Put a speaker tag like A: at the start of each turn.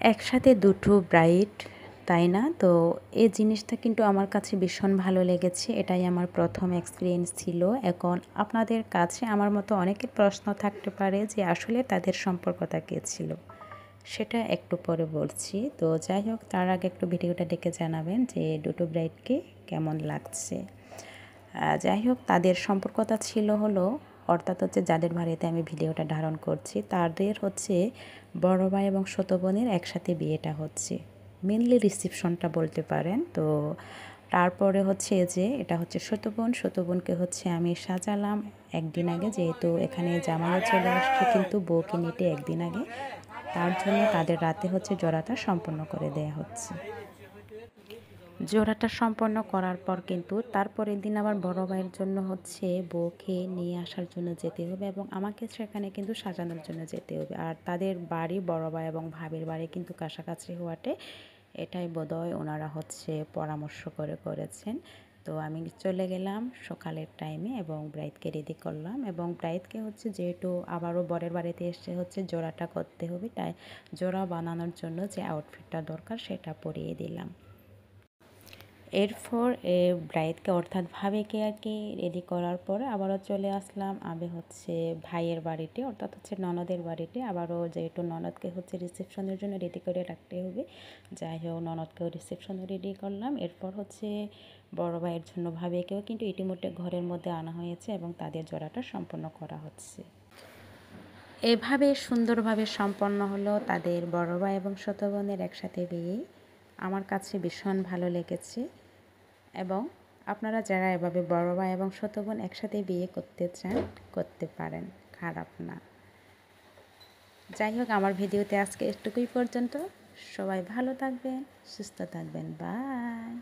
A: একসাথে দুটো ব্রাইড, তাই না? তো এই জিনিসটা কিন্তু আমার কাছে ভীষণ ভালো লেগেছে। এটাই আমার প্রথম এক্সপিরিয়েন্স ছিল। এখন আপনাদের কাছে আমার মতো অনেকের প্রশ্ন থাকতে পারে যে আসলে তাদের সম্পর্কটা কী ছিল? সেটা একটু পরে বলছি। তো যাই হোক, তার আগে একটু ভিডিওটা দেখে জানাবেন যে দুটো ব্রাইডকে কেমন লাগছে। যাই হোক, তাদের সম্পর্কটা ছিল হলো, অর্থাৎ হচ্ছে যাদের বাড়িতে আমি ভিডিওটা ধারণ করছি তাদের হচ্ছে বড় ভাই এবং ছোটো বোনের একসাথে বিয়েটা হচ্ছে, মেনলি রিসেপশনটা বলতে পারেন। তো তারপরে হচ্ছে যে এটা হচ্ছে ছোটো বোনকে হচ্ছে আমি সাজালাম একদিন আগে, যেহেতু এখানে জামাইও চলে আসছে কিন্তু বউকে নিতে একদিন আগে, তার জন্য তাদের রাতে হচ্ছে জোড়াটা সম্পন্ন করে দেয়া হচ্ছে। জোড়াটা সম্পন্ন করার পর কিন্তু তারপরের দিন আবার বড় ভাইয়ের জন্য হচ্ছে বউকে নিয়ে আসার জন্য যেতে হবে এবং আমাকে সেখানে কিন্তু সাজানোর জন্য যেতে হবে। আর তাদের বাড়ি বড় ভাই এবং ভাবির বাড়ি কিন্তু কাছাকাছি হওয়াতে এটাই বোধহয় ওনারা হচ্ছে পরামর্শ করে করেছেন। তো আমি চলে গেলাম সকালের টাইমে এবং ব্রাইডকে রেডি করলাম এবং ব্রাইডকে হচ্ছে যেহেতু আবারও বরের বাড়িতে এসে হচ্ছে জোড়াটা করতে হবে, তাই জোড়া বানানোর জন্য যে আউটফিটটা দরকার সেটা পরিয়ে দিলাম। এরপর ব্রাইডকে অর্থাৎ ভাবিকে আর কি রেডি করার পরে আবারও চলে আসলাম আমি হচ্ছে ভাইয়ের বাড়িতে, অর্থাৎ হচ্ছে ননদের বাড়িতে। আবারও যেহেতু ননদকে হচ্ছে রিসেপশনের জন্য রেডি করে রাখতে হবে, যাই হোক ননদকেও রিসেপশনে রেডি করলাম। এরপর হচ্ছে বড় ভাইয়ের জন্য ভাবিকেও কিন্তু ইতিমধ্যে ঘরের মধ্যে আনা হয়েছে এবং তাদের জোড়াটা সম্পন্ন করা হচ্ছে। এভাবে সুন্দরভাবে সম্পন্ন হলো তাদের বড় ভাই এবং ছোটো বোনের একসাথে বিয়ে। আমার কাছে ভীষণ ভালো লেগেছে এবং আপনারা যারা এভাবে বড় ভাই এবং ছোটো বোন একসাথে বিয়ে করতে চান করতে পারেন, খারাপ না। যাই হোক, আমার ভিডিওতে আজকে এটুকুই পর্যন্ত। সবাই ভালো থাকবেন, সুস্থ থাকবেন, বাই।